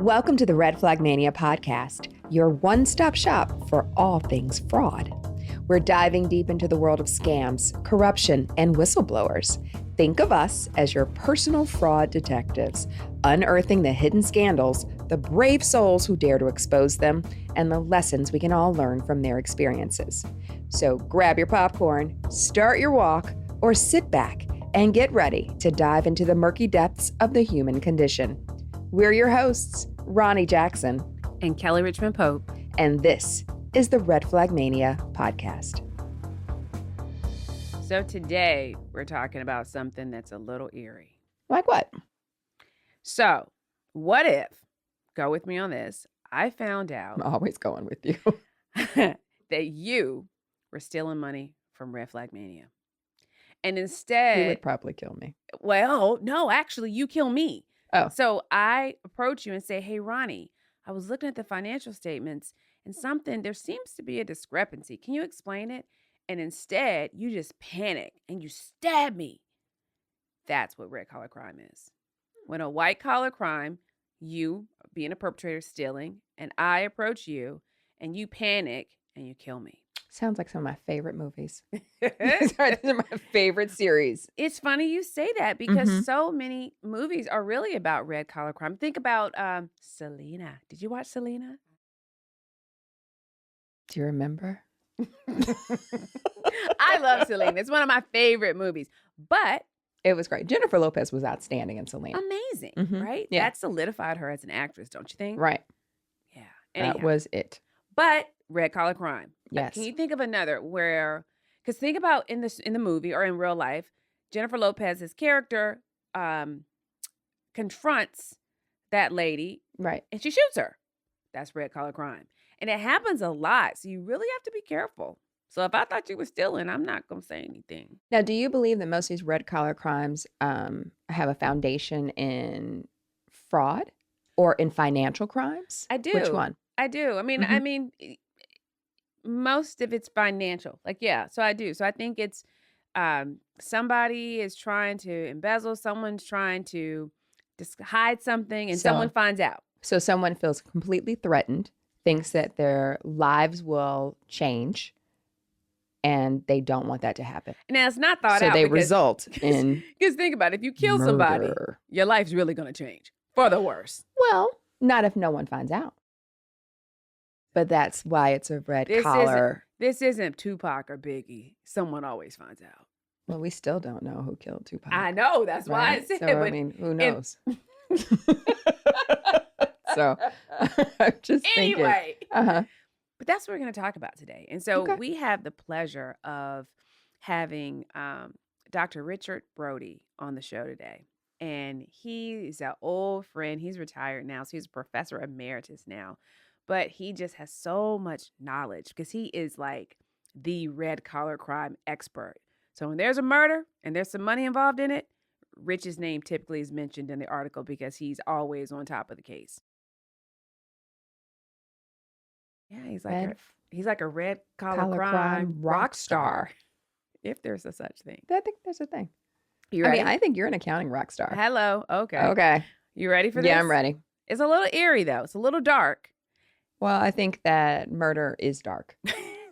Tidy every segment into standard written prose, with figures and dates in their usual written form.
Welcome to the Red Flag Mania podcast, your one-stop shop for all things fraud. We're diving deep into the world of scams, corruption, and whistleblowers. Think of us as your personal fraud detectives, unearthing the hidden scandals, the brave souls who dare to expose them, and the lessons we can all learn from their experiences. So grab your popcorn, start your walk, or sit back and get ready to dive into the murky depths of the human condition. We're your hosts, Roni Jackson and Kelly Richmond Pope, and this is the Red Flag Mania podcast. So today we're talking about something that's a little eerie. Like what? So, what if, go with me on this, I found out I'm always going with you. that you were stealing money from Red Flag Mania. And instead... You would probably kill me. Well, no, actually, you kill me. Oh. So I approach you and say, hey, Roni, I was looking at the financial statements and there seems to be a discrepancy. Can you explain it? And instead, you just panic and you stab me. That's what red collar crime is. When a white collar crime, you being a perpetrator stealing, and I approach you and you panic and you kill me. Sounds like some of my favorite movies. These are my favorite series. It's funny you say that because so many movies are really about red collar crime. Think about Selena. Did you watch Selena? Do you remember? I love Selena. It's one of my favorite movies. But it was great. Jennifer Lopez was outstanding in Selena. Amazing, right? Yeah. That solidified her as an actress, don't you think? Right. Yeah. That was it. But red collar crime. Yes. Can you think of another because think about in the movie or in real life, Jennifer Lopez's character confronts that lady. Right. And she shoots her. That's red collar crime. And it happens a lot. So you really have to be careful. So if I thought you were stealing, I'm not going to say anything. Now, do you believe that most of these red collar crimes have a foundation in fraud or in financial crimes? I do. Which one? I do. I mean, most of it's financial. So I do. So I think it's somebody is trying to embezzle. Someone's trying to just hide something and someone finds out. So someone feels completely threatened, thinks that their lives will change, and they don't want that to happen. Now, it's not thought out. So they result in Because think about it. If you kill somebody, your life's really going to change for the worse. Well, not if no one finds out. But that's why it's a red collar. This isn't Tupac or Biggie. Someone always finds out. Well, we still don't know who killed Tupac. I know. That's why I said. So, I mean, who knows? So I'm just anyway. Thinking. But that's what we're going to talk about today. And so we have the pleasure of having Dr. Richard Brody on the show today. And he's an old friend. He's retired now. So he's a professor emeritus now. But he just has so much knowledge because he is like the red collar crime expert. So when there's a murder and there's some money involved in it, Rich's name typically is mentioned in the article because he's always on top of the case. Yeah, he's like a red collar crime rock star, if there's a such thing. I think there's a thing. You ready? I think you're an accounting rock star. Hello. Okay. Okay. You ready for this? Yeah, I'm ready. It's a little eerie though. It's a little dark. Well, I think that murder is dark.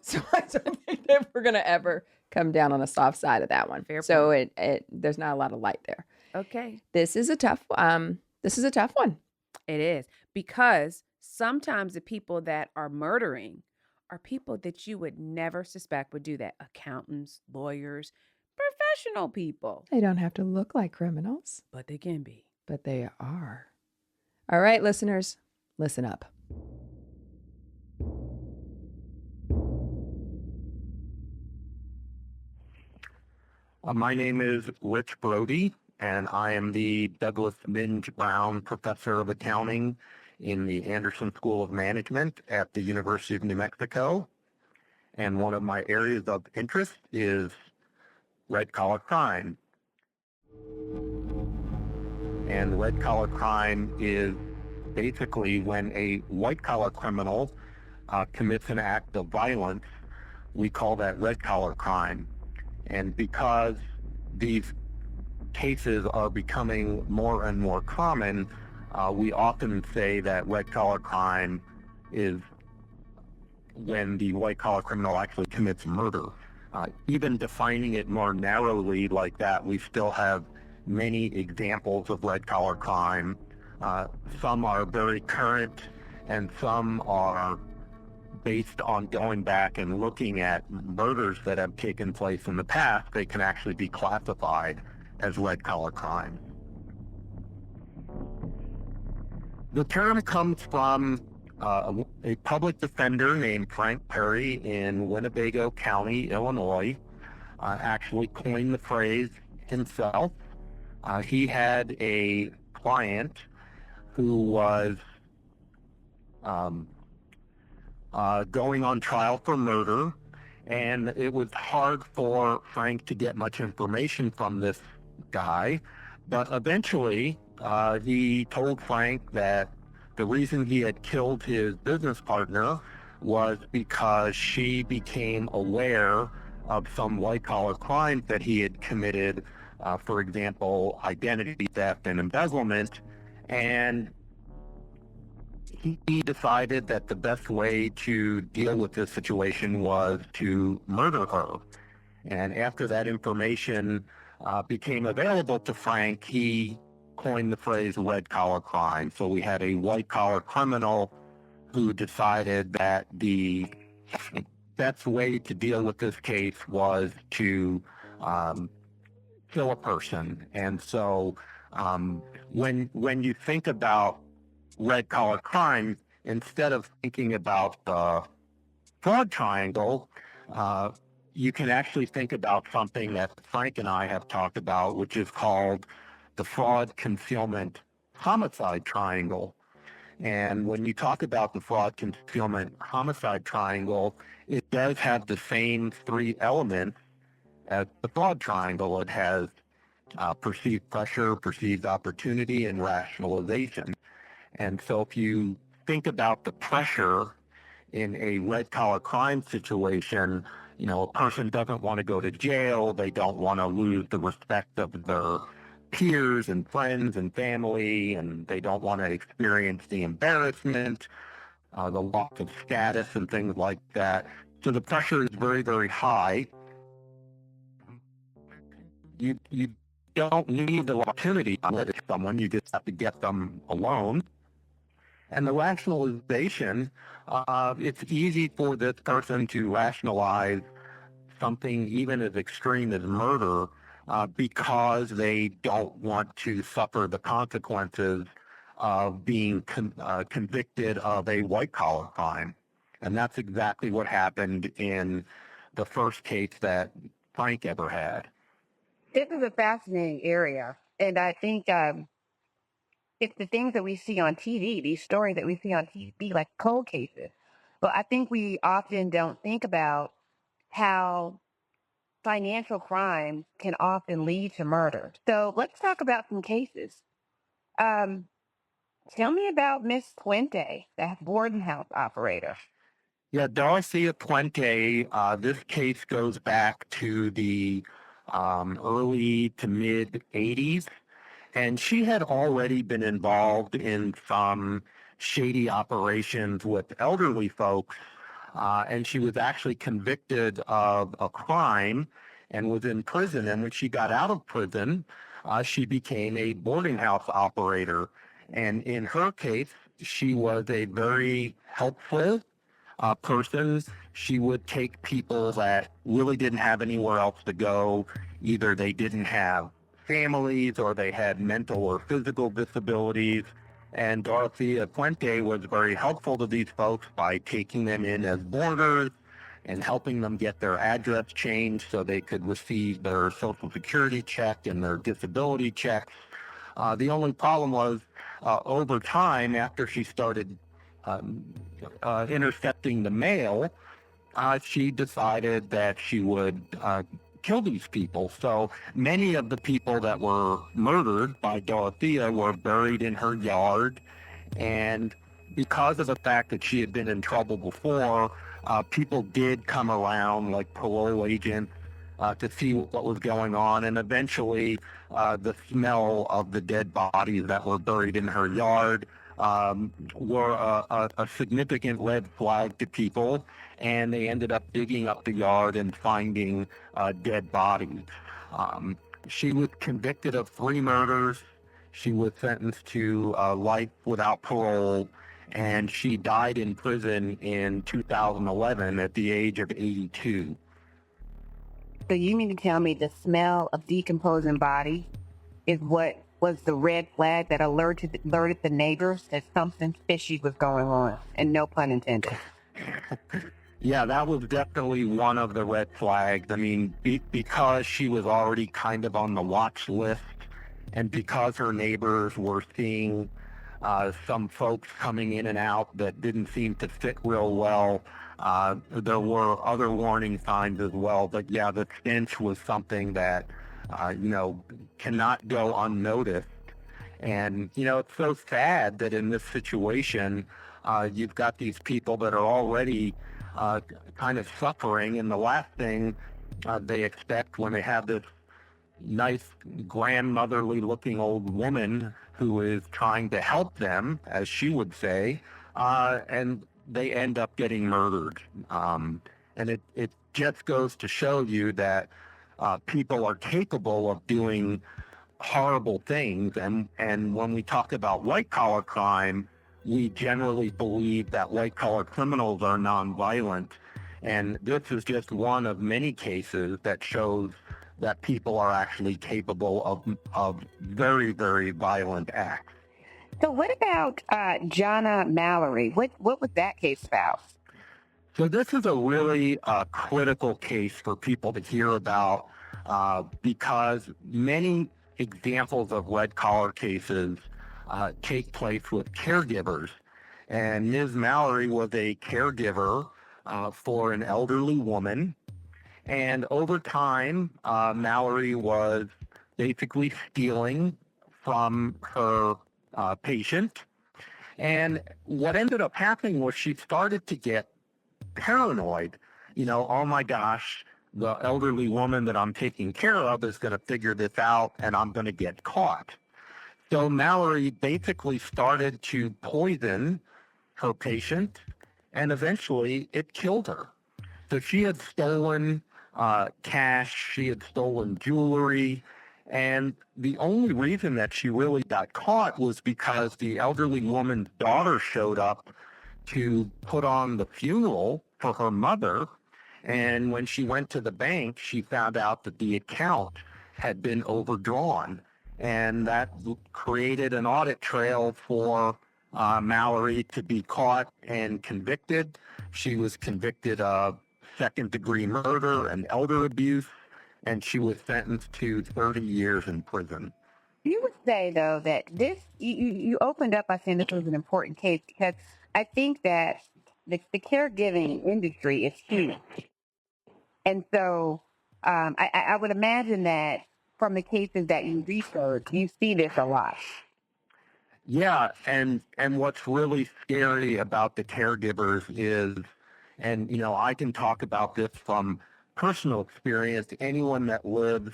So I don't think that we're going to ever come down on a soft side of that one. Fair so point. there's not a lot of light there. Okay. This is a tough one. It is, because sometimes the people that are murdering are people that you would never suspect would do that. Accountants, lawyers, professional people. They don't have to look like criminals. But they can be. But they are. All right, listeners, listen up. My name is Rich Brody, and I am the Douglas Minge Brown Professor of Accounting in the Anderson School of Management at the University of New Mexico. And one of my areas of interest is red collar crime. And red collar crime is basically when a white collar criminal commits an act of violence. We call that red collar crime. And because these cases are becoming more and more common, We often say that red-collar crime is when the white-collar criminal actually commits murder. Even defining it more narrowly like that, we still have many examples of red-collar crime. Some are very current, and some are based on going back and looking at murders that have taken place in the past. They can actually be classified as red-collar crime. The term comes from a public defender named Frank Perry in Winnebago County, Illinois, actually coined the phrase himself. He had a client who was going on trial for murder, and it was hard for Frank to get much information from this guy, but eventually he told Frank that the reason he had killed his business partner was because she became aware of some white-collar crimes that he had committed, for example, identity theft and embezzlement, and he decided that the best way to deal with this situation was to murder her. And after that information became available to Frank, he coined the phrase red-collar crime. So we had a white-collar criminal who decided that the best way to deal with this case was to kill a person. And so when you think about red-collar crime, instead of thinking about the fraud triangle, you can actually think about something that Frank and I have talked about, which is called the fraud, concealment, homicide triangle. And when you talk about the fraud, concealment, homicide triangle, it does have the same three elements as the fraud triangle. It has perceived pressure, perceived opportunity, and rationalization. And so if you think about the pressure in a red-collar crime situation, you know, a person doesn't want to go to jail. They don't want to lose the respect of their peers and friends and family, and they don't want to experience the embarrassment, the loss of status and things like that. So the pressure is very, very high. You don't need the opportunity to let someone. You just have to get them alone. And the rationalization, it's easy for this person to rationalize something even as extreme as murder because they don't want to suffer the consequences of being convicted of a white-collar crime. And that's exactly what happened in the first case that Frank ever had. This is a fascinating area. And I think it's the things that we see on TV, these stories that we see on TV, like cold cases. But I think we often don't think about how financial crimes can often lead to murder. So let's talk about some cases. Um, Tell me about Miss Puente, the boarding house operator. Yeah, Dorothea Puente, this case goes back to the early to mid 80s, and she had already been involved in some shady operations with elderly folks, and she was actually convicted of a crime and was in prison. And when she got out of prison, she became a boarding house operator. And in her case, she was a very helpful person. She would take people that really didn't have anywhere else to go. Either they didn't have families or they had mental or physical disabilities. And Dorothea Puente was very helpful to these folks by taking them in as boarders and helping them get their address changed so they could receive their Social Security check and their disability check. The only problem was over time, after she started intercepting the mail, she decided that she would kill these people. So many of the people that were murdered by Dorothea were buried in her yard. And because of the fact that she had been in trouble before, people did come around, like parole agents, to see what was going on. And eventually, the smell of the dead bodies that were buried in her yard were a significant red flag to people. And they ended up digging up the yard and finding dead bodies. Um, she was convicted of 3 murders. She was sentenced to life without parole, and she died in prison in 2011 at the age of 82. So you mean to tell me the smell of decomposing bodies is what was the red flag that alerted the neighbors that something fishy was going on, and no pun intended? Yeah, that was definitely one of the red flags. I mean, because she was already kind of on the watch list, and because her neighbors were seeing some folks coming in and out that didn't seem to fit real well, there were other warning signs as well. But yeah, the stench was something that, cannot go unnoticed. And, it's so sad that in this situation, you've got these people that are already uh, kind of suffering. And the last thing they expect when they have this nice, grandmotherly looking old woman who is trying to help them, as she would say, and they end up getting murdered. And it just goes to show you that people are capable of doing horrible things. And when we talk about white collar crime, we generally believe that white collar criminals are nonviolent. And this is just one of many cases that shows that people are actually capable of very, very violent acts. So what about Jonna Mallory? What was that case about? So this is a really critical case for people to hear about because many examples of red collar cases take place with caregivers. And Ms. Mallory was a caregiver for an elderly woman. And over time, Mallory was basically stealing from her patient. And what ended up happening was she started to get paranoid. Oh my gosh, the elderly woman that I'm taking care of is going to figure this out and I'm going to get caught. So Mallory basically started to poison her patient and eventually it killed her. So she had stolen cash, she had stolen jewelry, and the only reason that she really got caught was because the elderly woman's daughter showed up to put on the funeral for her mother. And when she went to the bank, she found out that the account had been overdrawn. And that created an audit trail for Mallory to be caught and convicted. She was convicted of second-degree murder and elder abuse, and she was sentenced to 30 years in prison. You would say, though, that you opened up by saying this was an important case because I think that the caregiving industry is huge. And so I would imagine that from the cases that you research, you see this a lot. Yeah, and what's really scary about the caregivers is, and I can talk about this from personal experience. Anyone that lives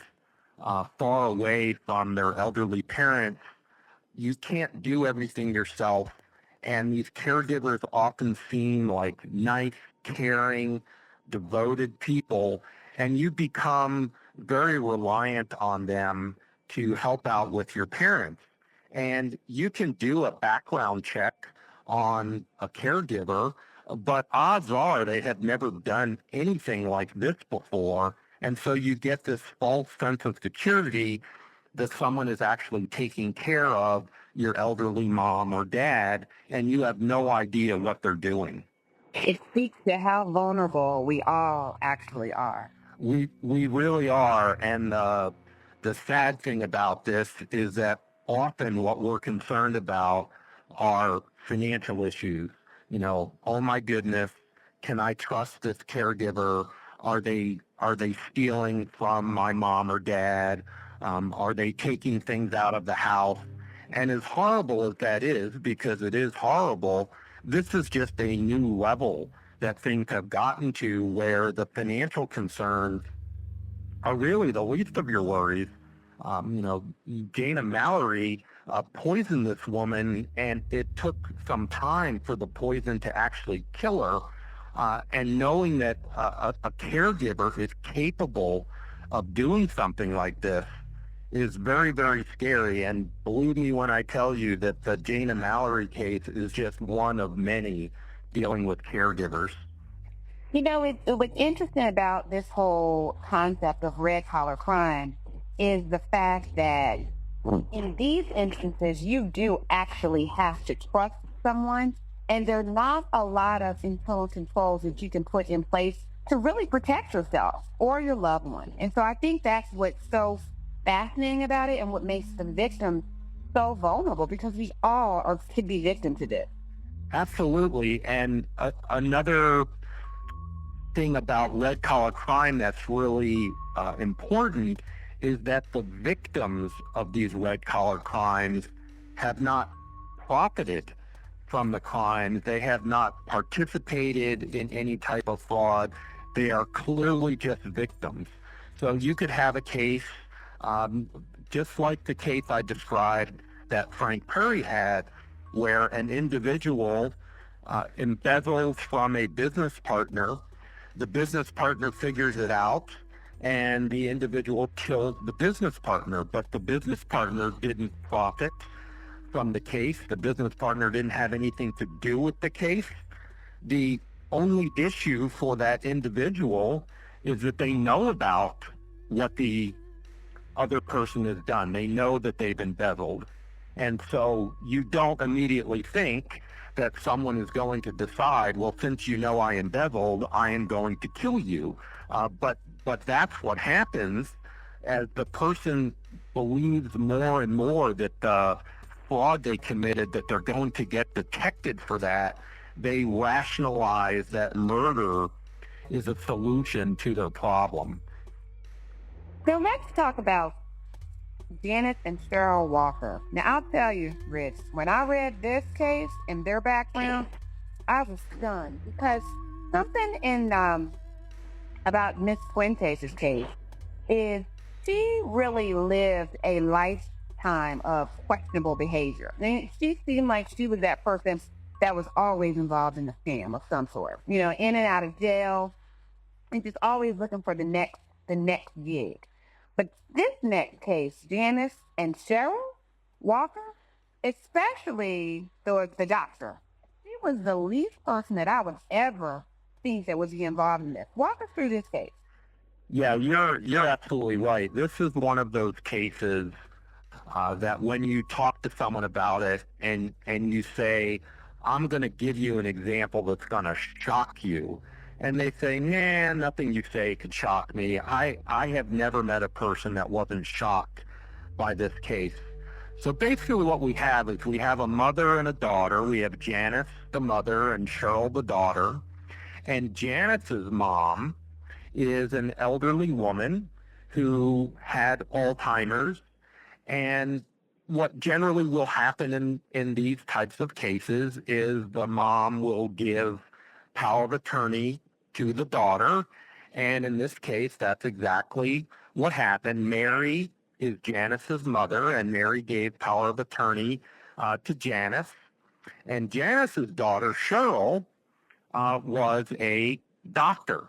far away from their elderly parents, you can't do everything yourself. And these caregivers often seem like nice, caring, devoted people, and you become very reliant on them to help out with your parents. And you can do a background check on a caregiver, but odds are they have never done anything like this before. And so you get this false sense of security that someone is actually taking care of your elderly mom or dad, and you have no idea what they're doing. It speaks to how vulnerable we all actually are. We really are, and the sad thing about this is that often what we're concerned about are financial issues. Oh my goodness, can I trust this caregiver? Are they stealing from my mom or dad? Are they taking things out of the house? And as horrible as that is, because it is horrible, this is just a new level that things have gotten to where the financial concerns are really the least of your worries. You know, Jana Mallory poisoned this woman, and it took some time for the poison to actually kill her. And knowing that a caregiver is capable of doing something like this is very, very scary. And believe me when I tell you that the Jana Mallory case is just one of many dealing with caregivers. You know, what's interesting about this whole concept of red collar crime is the fact that in these instances, you do actually have to trust someone, and there are not a lot of internal controls that you can put in place to really protect yourself or your loved one. And so I think that's what's so fascinating about it and what makes the victim so vulnerable, because we all are could be victims to this. Absolutely. And another thing about red collar crime that's really important is that the victims of these red collar crimes have not profited from the crimes. They have not participated in any type of fraud. They are clearly just victims. So you could have a case um, just like the case I described that Frank Perry had, where an individual embezzles from a business partner. The business partner figures it out, and the individual kills the business partner, but the business partner didn't profit from the case. The business partner didn't have anything to do with the case. The only issue for that individual is that they know about what the other person has done. They know that they've embezzled. And so you don't immediately think that someone is going to decide, well, since you know I embezzled, I am going to kill you. But that's what happens as the person believes more and more that the fraud they committed, that they're going to get detected for that. They rationalize that murder is a solution to their problem. So let's talk about Janice and Cheryl Walker. Now, I'll tell you, Rich, when I read this case and their background, I was stunned, because something in about Miss Fuentes' case is she really lived a lifetime of questionable behavior. And she seemed like she was that person that was always involved in a scam of some sort, you know, in and out of jail, and just always looking for the next gig. But this next case, Janice and Cheryl Walker, especially the doctor, she was the least person that I would ever think that would be involved in this. Walk us through this case. Yeah, you're absolutely right. This is one of those cases that when you talk to someone about it and you say, I'm going to give you an example that's going to shock you, and they say, nah, nothing you say could shock me. I have never met a person that wasn't shocked by this case. So basically what we have is we have a mother and a daughter. We have Janice, the mother, and Cheryl, the daughter. And Janice's mom is an elderly woman who had Alzheimer's. And what generally will happen in these types of cases is the mom will give power of attorney to the daughter. And in this case, that's exactly what happened. Mary is Janice's mother, and Mary gave power of attorney to Janice. And Janice's daughter, Cheryl, was a doctor.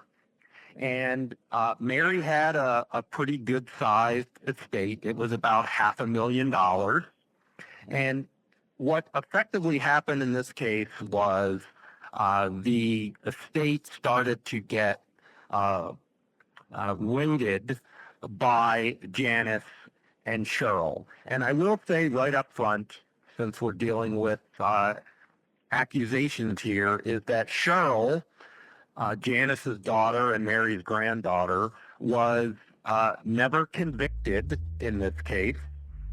And Mary had a pretty good-sized estate. It was about $500,000. And what effectively happened in this case was the estate started to get raided by Janice and Cheryl. And I will say right up front, since we're dealing with accusations here, is that Cheryl, Janice's daughter and Mary's granddaughter, was never convicted in this case.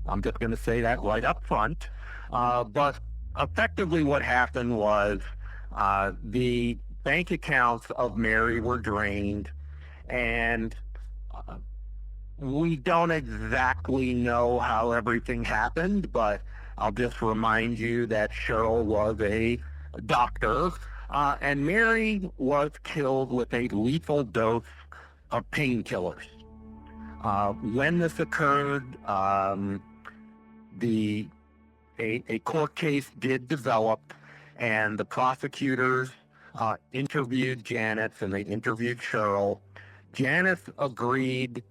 I'm just going to say that right up front. But effectively what happened was the bank accounts of Mary were drained, and we don't exactly know how everything happened, but I'll just remind you that Cheryl was a doctor, and Mary was killed with a lethal dose of painkillers. When this occurred, the a court case did develop, and the prosecutors interviewed Janice and they interviewed Cheryl. Janice agreed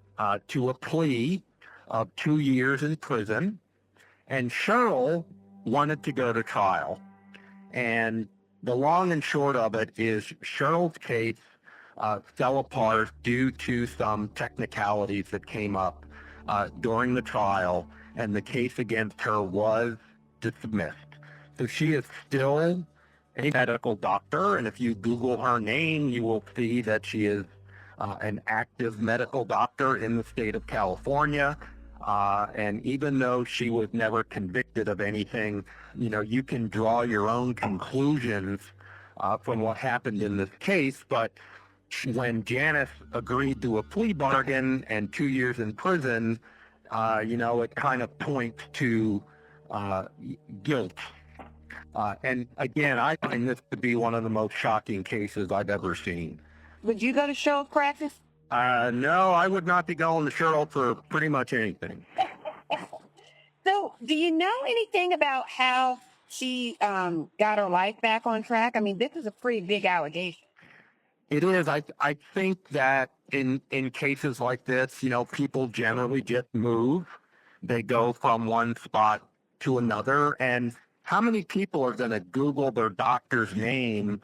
to a plea of 2 years in prison, and Cheryl wanted to go to trial. And the long and short of it is Cheryl's case fell apart due to some technicalities that came up during the trial, and the case against her was dismissed. So she is still a medical doctor, and if you Google her name, you will see that she is an active medical doctor in the state of California. And even though she was never convicted of anything, you can draw your own conclusions from what happened in this case. But when Janice agreed to a plea bargain and 2 years in prison, it kind of points to guilt. And again, I find this to be one of the most shocking cases I've ever seen. Would you go to Cheryl's practice? No, I would not be going to Cheryl for pretty much anything. So, do you know anything about how she got her life back on track? I mean, this is a pretty big allegation. It is. I think that in cases like this, people generally just move. They go from one spot to another. And how many people are going to Google their doctor's name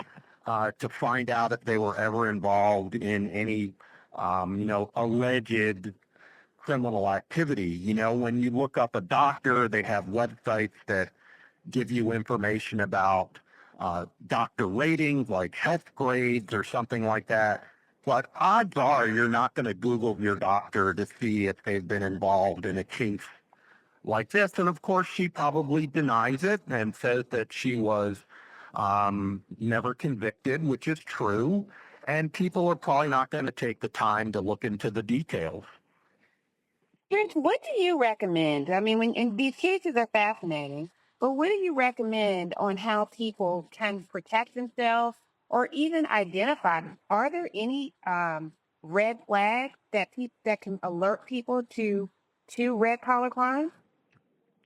to find out if they were ever involved in any, alleged criminal activity? When you look up a doctor, they have websites that give you information about doctor ratings like health grades or something like that. But odds are you're not going to Google your doctor to see if they've been involved in a case like this. And of course, she probably denies it and says that she was never convicted, which is true. And people are probably not going to take the time to look into the details. Rich, what do you recommend? I mean, and these cases are fascinating, but what do you recommend on how people can protect themselves or even identify them? Are there any red flags that can alert people to red collar crime?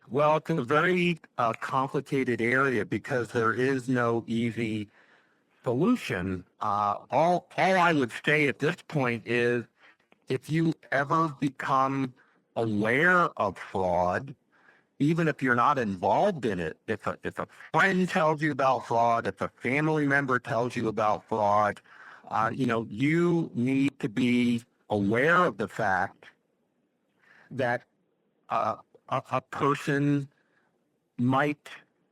Well, it's a very complicated area because there is no easy solution. All I would say at this point is if you ever become aware of fraud, even if you're not involved in it, if a friend tells you about fraud, if a family member tells you about fraud, you need to be aware of the fact that a person might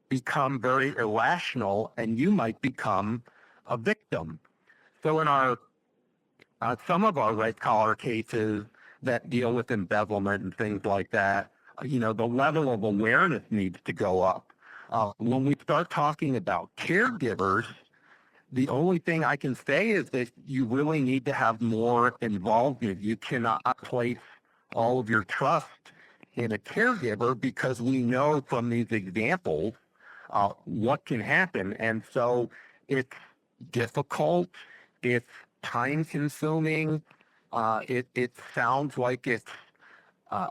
become very irrational and you might become a victim. So in some of our red collar cases that deal with embezzlement and things like that, the level of awareness needs to go up. When we start talking about caregivers, the only thing I can say is that you really need to have more involvement. You cannot place all of your trust in a caregiver because we know from these examples what can happen. And so it's difficult, it's time consuming, it sounds like it's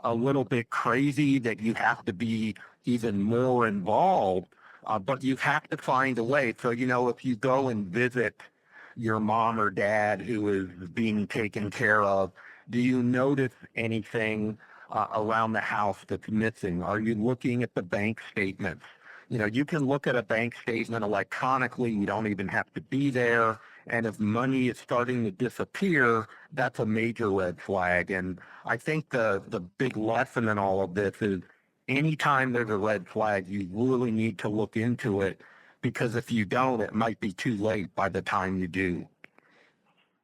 a little bit crazy that you have to be even more involved, but you have to find a way. So, if you go and visit your mom or dad who is being taken care of, do you notice anything around the house that's missing? Are you looking at the bank statements? You can look at a bank statement electronically. You don't even have to be there. And if money is starting to disappear, that's a major red flag. And I think the big lesson in all of this is anytime there's a red flag, you really need to look into it, because if you don't, it might be too late by the time you do.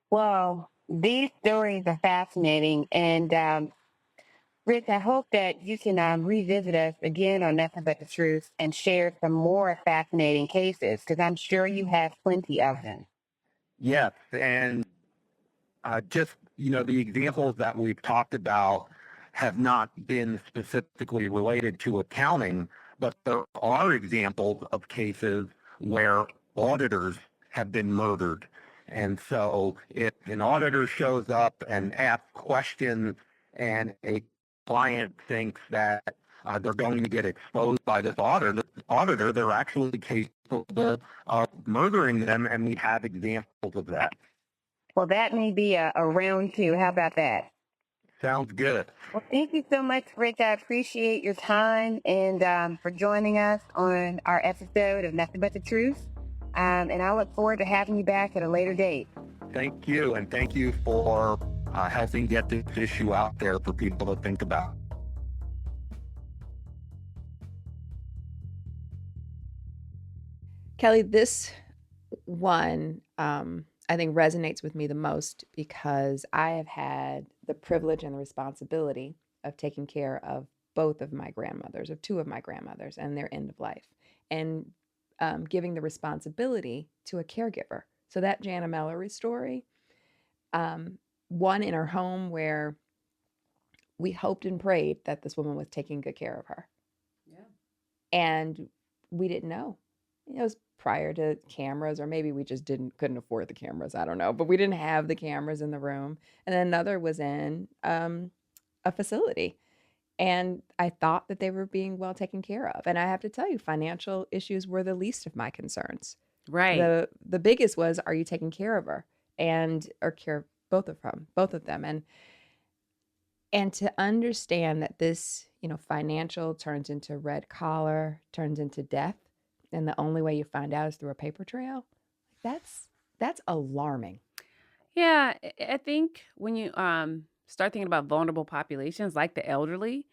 Well, these stories are fascinating. And Rich, I hope that you can revisit us again on Nothing But the Truth and share some more fascinating cases, because I'm sure you have plenty of them. Yes, and just, the examples that we've talked about have not been specifically related to accounting, but there are examples of cases where auditors have been murdered. And so if an auditor shows up and asks questions and a client thinks that they're going to get exposed by this auditor, they're actually capable of murdering them, and we have examples of that. Well, that may be a round two. How about that? Sounds good. Well, thank you so much, Rick. I appreciate your time and for joining us on our episode of Nothing But the Truth. And I look forward to having you back at a later date. Thank you, and thank you for helping get this issue out there for people to think about. Kelly, this one I think resonates with me the most because I have had the privilege and the responsibility of taking care of both of my grandmothers, of two of my grandmothers, and their end of life, and giving the responsibility to a caregiver. So that Jana Mallory story, one in her home where we hoped and prayed that this woman was taking good care of her. Yeah. And we didn't know. It was prior to cameras, or maybe we just couldn't afford the cameras. I don't know, but we didn't have the cameras in the room. And then another was in a facility. And I thought that they were being well taken care of. And I have to tell you, financial issues were the least of my concerns. Right. The biggest was, are you taking care of her? Or care of both of them. And to understand that this, financial turns into red collar, turns into death, and the only way you find out is through a paper trail, that's alarming. Yeah, I think when you start thinking about vulnerable populations like the elderly,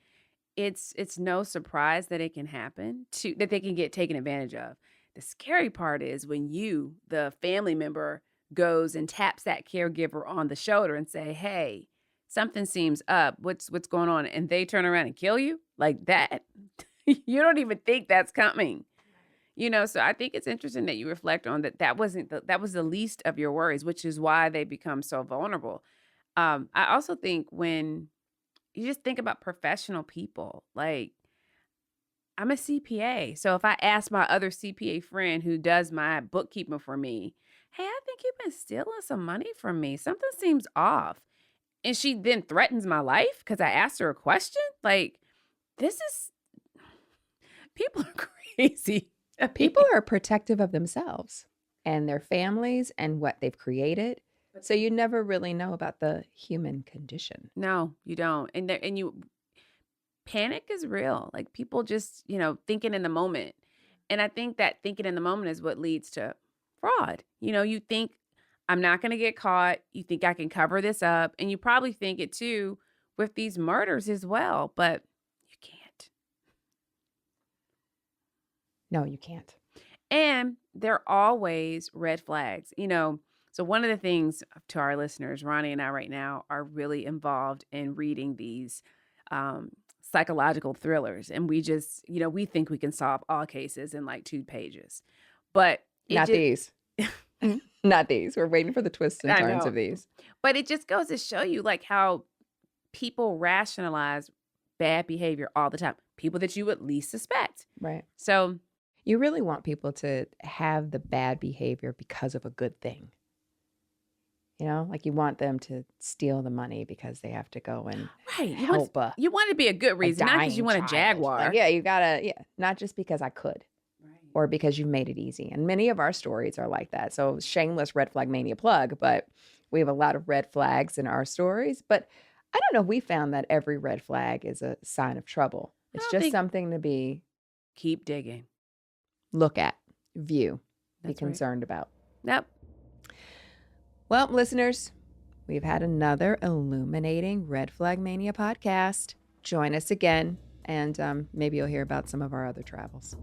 it's no surprise that it can happen, that they can get taken advantage of. The scary part is when you, the family member, goes and taps that caregiver on the shoulder and say, "Hey, something seems up. What's going on?" And they turn around and kill you like that. You don't even think that's coming. So I think it's interesting that you reflect on that. That was the least of your worries, which is why they become so vulnerable. I also think when you just think about professional people, like I'm a CPA. So if I ask my other CPA friend who does my bookkeeping for me, "Hey, I think you've been stealing some money from me. Something seems off." And she then threatens my life because I asked her a question. Like, people are crazy. People are protective of themselves and their families and what they've created. So you never really know about the human condition. No, you don't. And panic is real. Like people just, thinking in the moment. And I think that thinking in the moment is what leads to fraud. You think I'm not going to get caught. You think I can cover this up. And you probably think it too with these murders as well, but you can't. No, you can't. And there are always red flags, So one of the things to our listeners, Roni and I right now are really involved in reading these psychological thrillers. And we just, we think we can solve all cases in like 2 pages. But these. Not these. We're waiting for the twists and turns of these. But it just goes to show you like how people rationalize bad behavior all the time. People that you would least suspect. Right. So you really want people to have the bad behavior because of a good thing. Like you want them to steal the money because they have to go and help. You want it to be a good reason, not because you want a Jaguar. Like, you gotta, not just because I could, or because you made it easy. And many of our stories are like that. So shameless Red Flag Mania plug, but we have a lot of red flags in our stories. But I don't know if we found that every red flag is a sign of trouble. It's just something to keep digging, look at, view, be concerned about. Yep. Well, listeners, we've had another illuminating Red Flag Mania podcast. Join us again, and maybe you'll hear about some of our other travels.